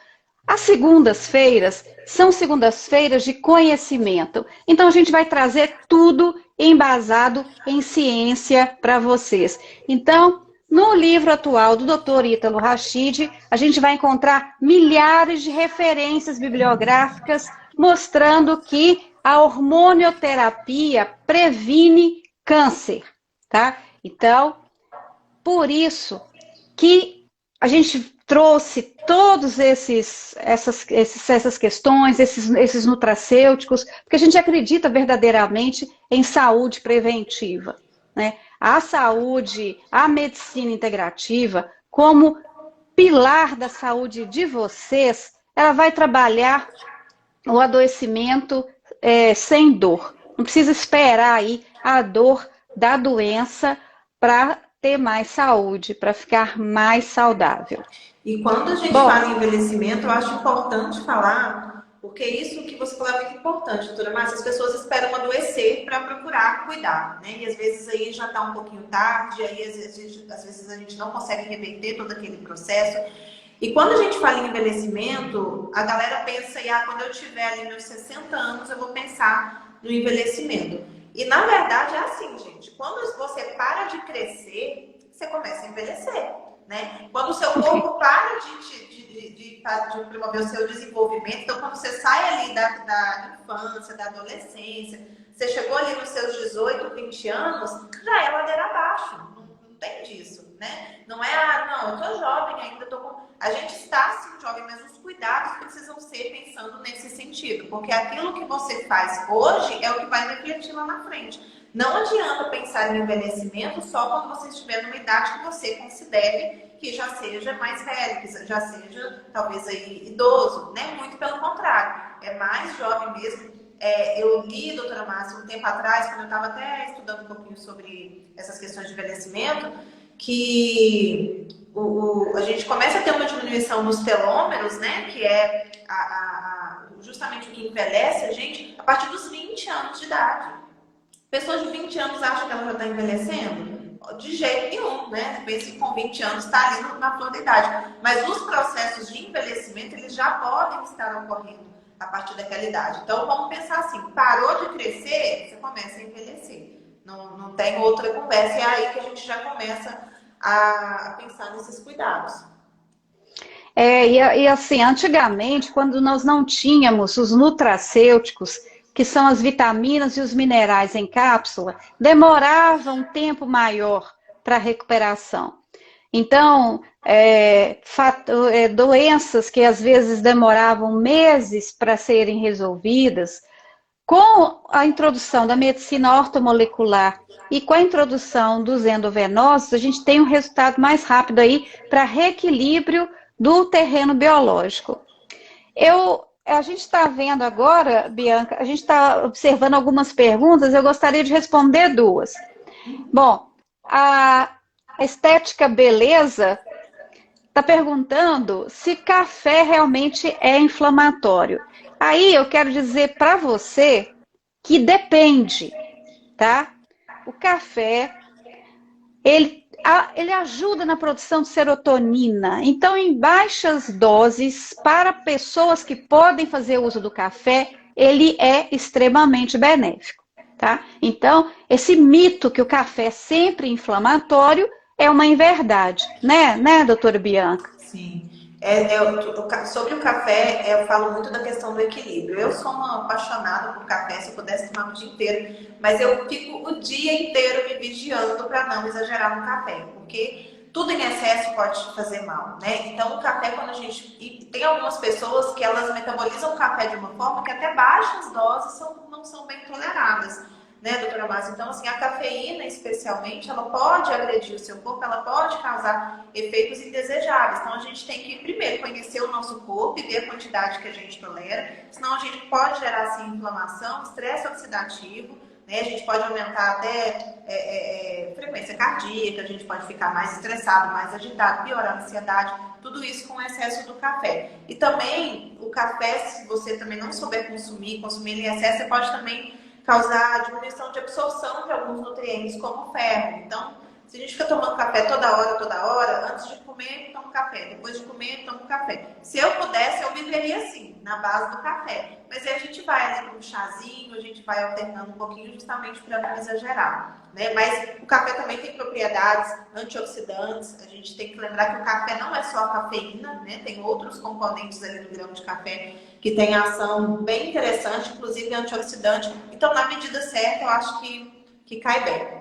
As segundas-feiras são segundas-feiras de conhecimento. Então, a gente vai trazer tudo embasado em ciência para vocês. Então, no livro atual do Dr. Ítalo Rachid, a gente vai encontrar milhares de referências bibliográficas mostrando que a hormonioterapia previne câncer, tá? Então, por isso que a gente trouxe todos essas questões, esses nutracêuticos, porque a gente acredita verdadeiramente em saúde preventiva, né? A saúde, a medicina integrativa, como pilar da saúde de vocês, ela vai trabalhar o adoecimento sem dor. Não precisa esperar aí a dor da doença para ter mais saúde, para ficar mais saudável. E quando a gente fala em envelhecimento, eu acho importante falar, porque isso que você falou é muito importante, doutora Márcia, as pessoas esperam adoecer para procurar cuidar, né? E às vezes aí já está um pouquinho tarde, aí às vezes a gente não consegue reverter todo aquele processo. E quando a gente fala em envelhecimento, a galera pensa, quando eu tiver ali meus 60 anos, eu vou pensar no envelhecimento. E na verdade é assim, gente, quando você para de crescer, você começa a envelhecer, né? Quando o seu corpo para de promover o seu desenvolvimento, então quando você sai ali da infância, da adolescência, você chegou ali nos seus 18, 20 anos, já é ladeira abaixo, não tem disso, né? Não é, não, eu tô jovem ainda, a gente está assim jovem, mas os cuidados precisam ser pensando nesse sentido, porque aquilo que você faz hoje é o que vai refletir lá na frente. Não adianta pensar em envelhecimento só quando você estiver numa idade que você considere que já seja mais velho, que já seja talvez aí idoso, né? Muito pelo contrário, é mais jovem mesmo. Eu li, doutora Márcia, um tempo atrás, quando eu estava até estudando um pouquinho sobre essas questões de envelhecimento, que a gente começa a ter uma diminuição nos telômeros, né? Que é justamente o que envelhece a gente a partir dos 20 anos de idade. Pessoas de 20 anos acham que ela já está envelhecendo? De jeito nenhum, né? Pensa que com 20 anos está ali na flor da idade. Mas os processos de envelhecimento, eles já podem estar ocorrendo a partir daquela idade. Então, vamos pensar assim, parou de crescer, você começa a envelhecer. Não tem outra conversa. É aí que a gente já começa a pensar nesses cuidados. E assim, antigamente, quando nós não tínhamos os nutracêuticos, que são as vitaminas e os minerais em cápsula, demorava um tempo maior para a recuperação. Então, doenças que às vezes demoravam meses para serem resolvidas, com a introdução da medicina ortomolecular e com a introdução dos endovenosos, a gente tem um resultado mais rápido aí para reequilíbrio do terreno biológico. A gente está vendo agora, Bianca, a gente está observando algumas perguntas, eu gostaria de responder duas. Bom, a Estética Beleza está perguntando se café realmente é inflamatório. Aí eu quero dizer para você que depende, tá? O café, ele ajuda na produção de serotonina. Então, em baixas doses, para pessoas que podem fazer uso do café, ele é extremamente benéfico, tá? Então, esse mito que o café é sempre inflamatório é uma inverdade, né, doutora Bianca? Sim. Sobre o café, eu falo muito da questão do equilíbrio. Eu sou uma apaixonada por café, se eu pudesse tomar o dia inteiro, mas eu fico o dia inteiro me vigiando para não exagerar no café, porque tudo em excesso pode te fazer mal, né? Então, o café, quando a gente... E tem algumas pessoas que elas metabolizam o café de uma forma que até baixas doses não são bem toleradas, né, doutora Márcia? Então, assim, a cafeína, especialmente, ela pode agredir o seu corpo, ela pode causar efeitos indesejáveis. Então, a gente tem que, primeiro, conhecer o nosso corpo e ver a quantidade que a gente tolera, senão a gente pode gerar, assim, inflamação, estresse oxidativo, né? A gente pode aumentar até frequência cardíaca, a gente pode ficar mais estressado, mais agitado, piorar a ansiedade, tudo isso com o excesso do café. E também, o café, se você também não souber consumir ele em excesso, você pode também causar diminuição de absorção de alguns nutrientes, como ferro. Então, se a gente fica tomando café toda hora, antes de comer, tomo café, depois de comer, tomo café. Se eu pudesse, eu viveria assim, na base do café. Mas aí a gente vai ali para um chazinho, a gente vai alternando um pouquinho justamente para não exagerar, né? Mas o café também tem propriedades antioxidantes. A gente tem que lembrar que o café não é só a cafeína, né? Tem outros componentes ali no grão de café que tem ação bem interessante, inclusive antioxidante. Então, na medida certa, eu acho que cai bem.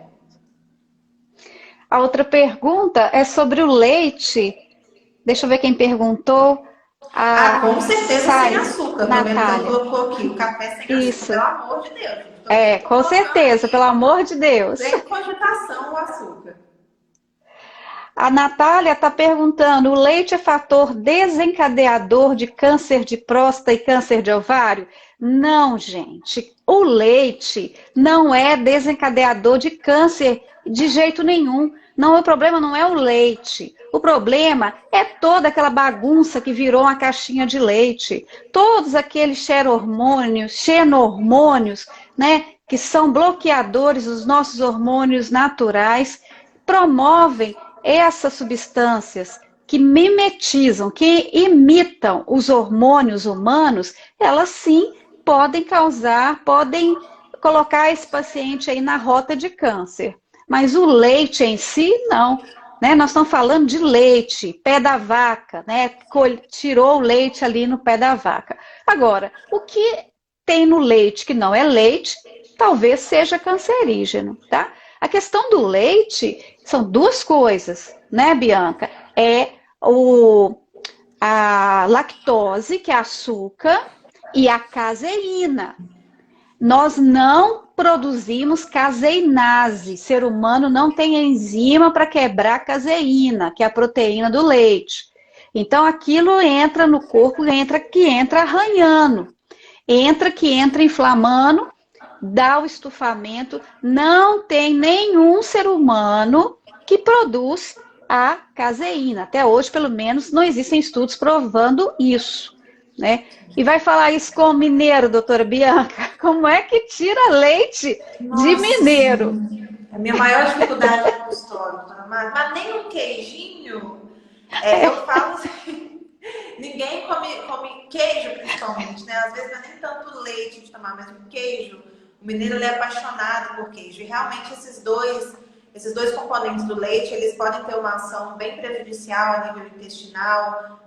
A outra pergunta é sobre o leite. Deixa eu ver quem perguntou. Ah, A com certeza sem Sai, açúcar. Tô vendo que ela Natália. colocou aqui o café sem açúcar, Isso. pelo amor de Deus. É, Tô com colocando certeza, pelo aqui, amor de Deus. sem cogitação, o açúcar. A Natália está perguntando: o leite é fator desencadeador de câncer de próstata e câncer de ovário? Não, gente. O leite não é desencadeador de câncer de jeito nenhum. Não, o problema não é o leite. O problema é toda aquela bagunça que virou uma caixinha de leite. Todos aqueles xenormônios, né, que são bloqueadores dos nossos hormônios naturais, promovem essas substâncias que mimetizam, que imitam os hormônios humanos, elas sim podem causar, podem colocar esse paciente aí na rota de câncer. Mas o leite em si, não. Né? Nós estamos falando de leite, pé da vaca, né? Tirou o leite ali no pé da vaca. Agora, o que tem no leite que não é leite, talvez seja cancerígeno, tá? A questão do leite são duas coisas, né, Bianca? É a lactose, que é açúcar, e a caseína. Nós não produzimos caseinase. Ser humano não tem enzima para quebrar a caseína, que é a proteína do leite. Então aquilo entra no corpo, entra arranhando, entra inflamando, dá o estufamento. Não tem nenhum ser humano que produz a caseína. Até hoje, pelo menos, não existem estudos provando isso, né? E vai falar isso com o mineiro, doutora Bianca? Como é que tira leite de Nossa mineiro? Senhora. A minha maior dificuldade no consultório, dona Márcia, mas nem um queijinho. Eu falo assim, ninguém come queijo, principalmente, né? Às vezes não é nem tanto leite de tomar, mas o queijo. O mineiro ele é apaixonado por queijo. E realmente esses dois componentes do leite, eles podem ter uma ação bem prejudicial a nível intestinal,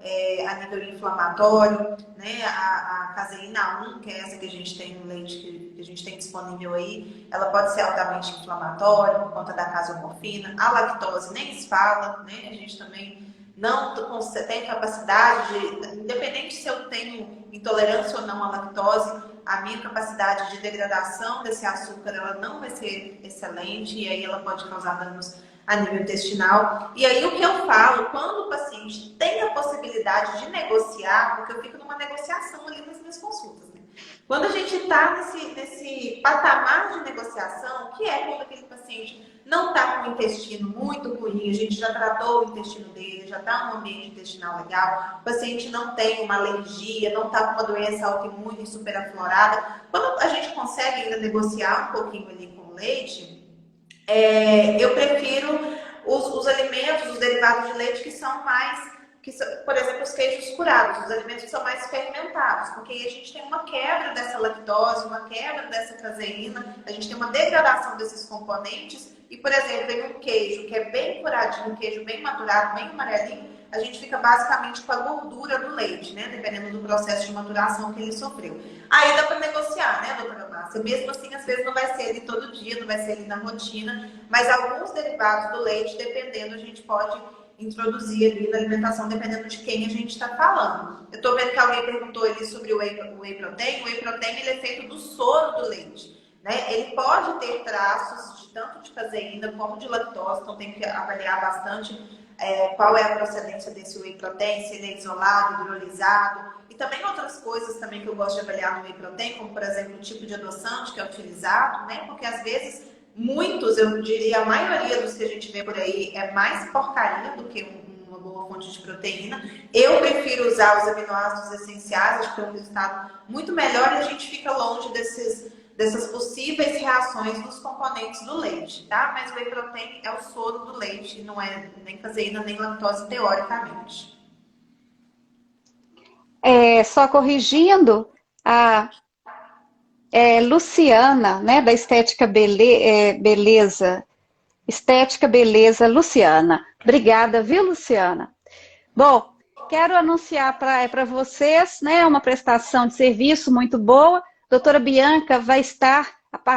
a nível inflamatório, né? A caseína 1, que é essa que a gente tem no leite, que a gente tem disponível aí, ela pode ser altamente inflamatória por conta da casomorfina. A lactose nem se fala, né? A gente também não tem capacidade de, independente se eu tenho intolerância ou não à lactose, a minha capacidade de degradação desse açúcar ela não vai ser excelente e aí ela pode causar danos a nível intestinal. E aí o que eu falo, quando o paciente tem a possibilidade de negociar, porque eu fico numa negociação ali nas minhas consultas, né? Quando a gente está nesse patamar de negociação, que é quando aquele paciente não está com o intestino muito ruim, a gente já tratou o intestino dele, já está num ambiente intestinal legal, o paciente não tem uma alergia, não está com uma doença autoimune superaflorada. Quando a gente consegue ainda negociar um pouquinho ali com o leite, eu prefiro os alimentos, os derivados de leite que são mais, por exemplo, os queijos curados, os alimentos que são mais fermentados, porque aí a gente tem uma quebra dessa lactose, uma quebra dessa caseína, a gente tem uma degradação desses componentes. E, por exemplo, em um queijo que é bem curadinho, um queijo bem maturado, bem amarelinho, a gente fica basicamente com a gordura do leite, né? Dependendo do processo de maturação que ele sofreu. Aí dá para negociar, né, doutora Márcia? Mesmo assim, às vezes não vai ser ele todo dia, não vai ser ele na rotina, mas alguns derivados do leite, dependendo, a gente pode introduzir ali na alimentação, dependendo de quem a gente está falando. Eu estou vendo que alguém perguntou ali sobre o whey protein. O whey protein ele é feito do soro do leite. Né? Ele pode ter traços de tanto de caseína como de lactose, então tem que avaliar bastante qual é a procedência desse whey protein, se ele é isolado, hidrolisado, e também outras coisas também que eu gosto de avaliar no whey protein, como por exemplo o tipo de adoçante que é utilizado, né? Porque às vezes muitos, eu diria a maioria dos que a gente vê por aí é mais porcaria do que uma boa fonte de proteína. Eu prefiro usar os aminoácidos essenciais, acho que é um resultado muito melhor e a gente fica longe dessas possíveis reações dos componentes do leite, tá? Mas o whey protein é o soro do leite, não é nem caseína nem lactose teoricamente. Só corrigindo, a Luciana, né, da Beleza, Estética Beleza Luciana. Obrigada, viu, Luciana? Bom, quero anunciar para vocês, né, uma prestação de serviço muito boa. Doutora Bianca vai estar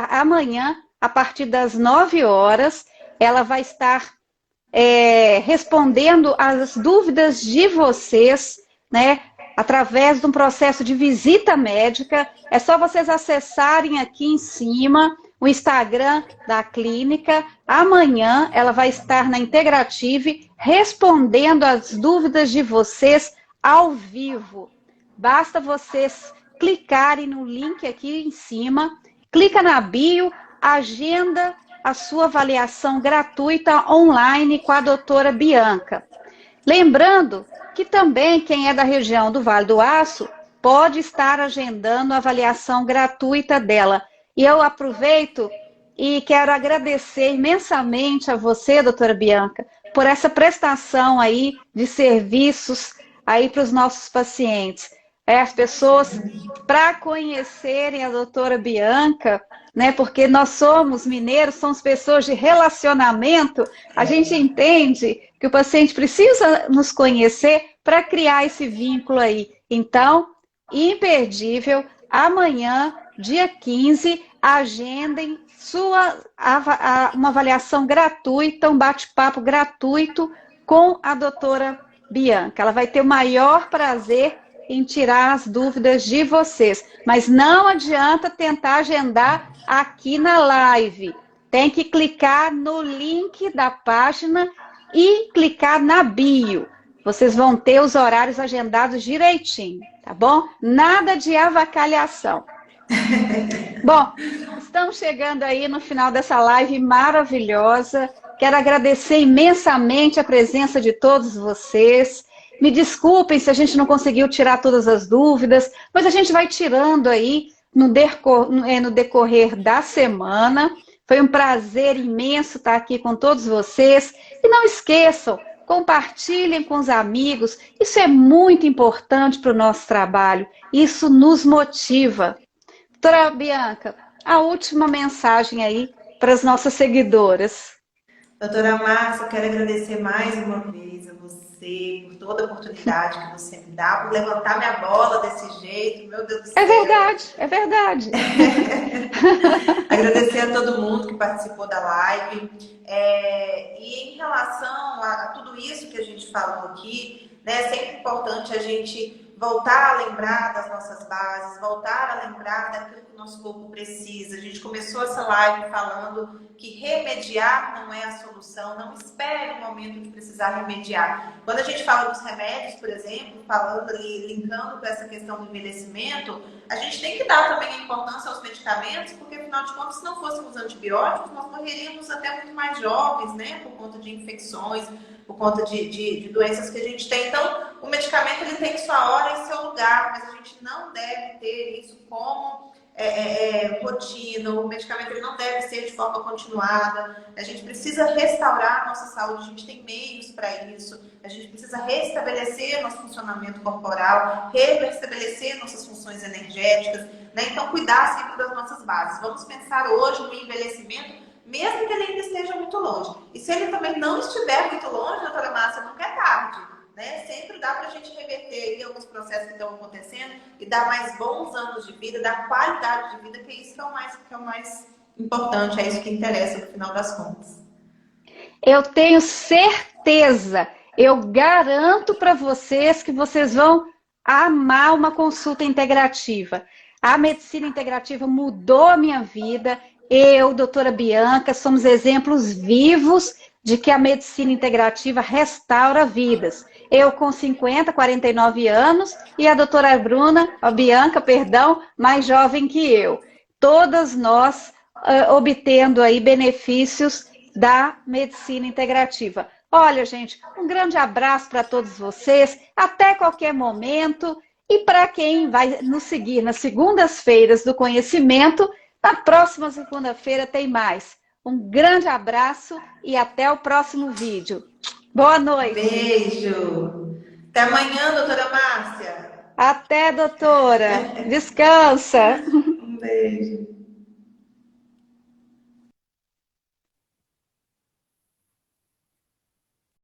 amanhã, a partir das 9 horas, ela vai estar respondendo as dúvidas de vocês, né, através de um processo de visita médica. É só vocês acessarem aqui em cima o Instagram da clínica. Amanhã ela vai estar na Integrative respondendo as dúvidas de vocês ao vivo. Basta vocês clicarem no link aqui em cima, clica na bio, agenda a sua avaliação gratuita online com a doutora Bianca. Lembrando que também quem é da região do Vale do Aço pode estar agendando a avaliação gratuita dela. E eu aproveito e quero agradecer imensamente a você, doutora Bianca, por essa prestação aí de serviços aí para os nossos pacientes. As pessoas, para conhecerem a doutora Bianca, né, porque nós somos mineiros, somos pessoas de relacionamento, a gente entende que o paciente precisa nos conhecer para criar esse vínculo aí. Então, imperdível, amanhã, dia 15, agendem uma avaliação gratuita, um bate-papo gratuito com a doutora Bianca. Ela vai ter o maior prazer em tirar as dúvidas de vocês. Mas não adianta tentar agendar aqui na live. Tem que clicar no link da página e clicar na bio. Vocês vão ter os horários agendados direitinho, tá bom? Nada de avacalhação. Bom, estamos chegando aí no final dessa live maravilhosa. Quero agradecer imensamente a presença de todos vocês. Me desculpem se a gente não conseguiu tirar todas as dúvidas, mas a gente vai tirando aí no decorrer da semana. Foi um prazer imenso estar aqui com todos vocês. E não esqueçam, compartilhem com os amigos. Isso é muito importante para o nosso trabalho. Isso nos motiva. Doutora Bianca, a última mensagem aí para as nossas seguidoras. Doutora Márcia, eu quero agradecer mais uma vez a você por toda a oportunidade que você me dá, por levantar minha bola desse jeito, meu Deus do céu. É verdade, é verdade. Agradecer a todo mundo que participou da live. E em relação a tudo isso que a gente falou aqui, né, é sempre importante a gente voltar a lembrar das nossas bases, voltar a lembrar daquilo que o nosso corpo precisa. A gente começou essa live falando que remediar não é a solução, não espere o momento de precisar remediar. Quando a gente fala dos remédios, por exemplo, falando ali, linkando com essa questão do envelhecimento, a gente tem que dar também a importância aos medicamentos, porque afinal de contas, se não fôssemos antibióticos, nós morreríamos até muito mais jovens, né, por conta de infecções, por conta de doenças que a gente tem. Então, o medicamento ele tem sua hora e seu lugar, mas a gente não deve ter isso como rotina. O medicamento ele não deve ser de forma continuada. A gente precisa restaurar a nossa saúde, a gente tem meios para isso. A gente precisa restabelecer nosso funcionamento corporal, restabelecer nossas funções energéticas, né? Então, cuidar sempre das nossas bases. Vamos pensar hoje no envelhecimento, mesmo que ele ainda esteja muito longe. E se ele também não estiver muito longe, doutora Márcia, nunca é tarde, né? Sempre dá para a gente reverter aí alguns processos que estão acontecendo e dar mais bons anos de vida, dar qualidade de vida, que é isso que é o mais importante, é isso que interessa no final das contas. Eu tenho certeza, eu garanto para vocês que vocês vão amar uma consulta integrativa. A medicina integrativa mudou a minha vida. Eu, doutora Bianca, somos exemplos vivos de que a medicina integrativa restaura vidas. Eu com 49 anos e a doutora Bianca, mais jovem que eu. Todas nós obtendo aí benefícios da medicina integrativa. Olha, gente, um grande abraço para todos vocês. Até qualquer momento. E para quem vai nos seguir nas segundas-feiras do conhecimento, Na próxima segunda-feira tem mais. Um grande abraço e até o próximo vídeo. Boa noite. Beijo. Até amanhã, doutora Márcia. Até, doutora. Descansa. Um beijo.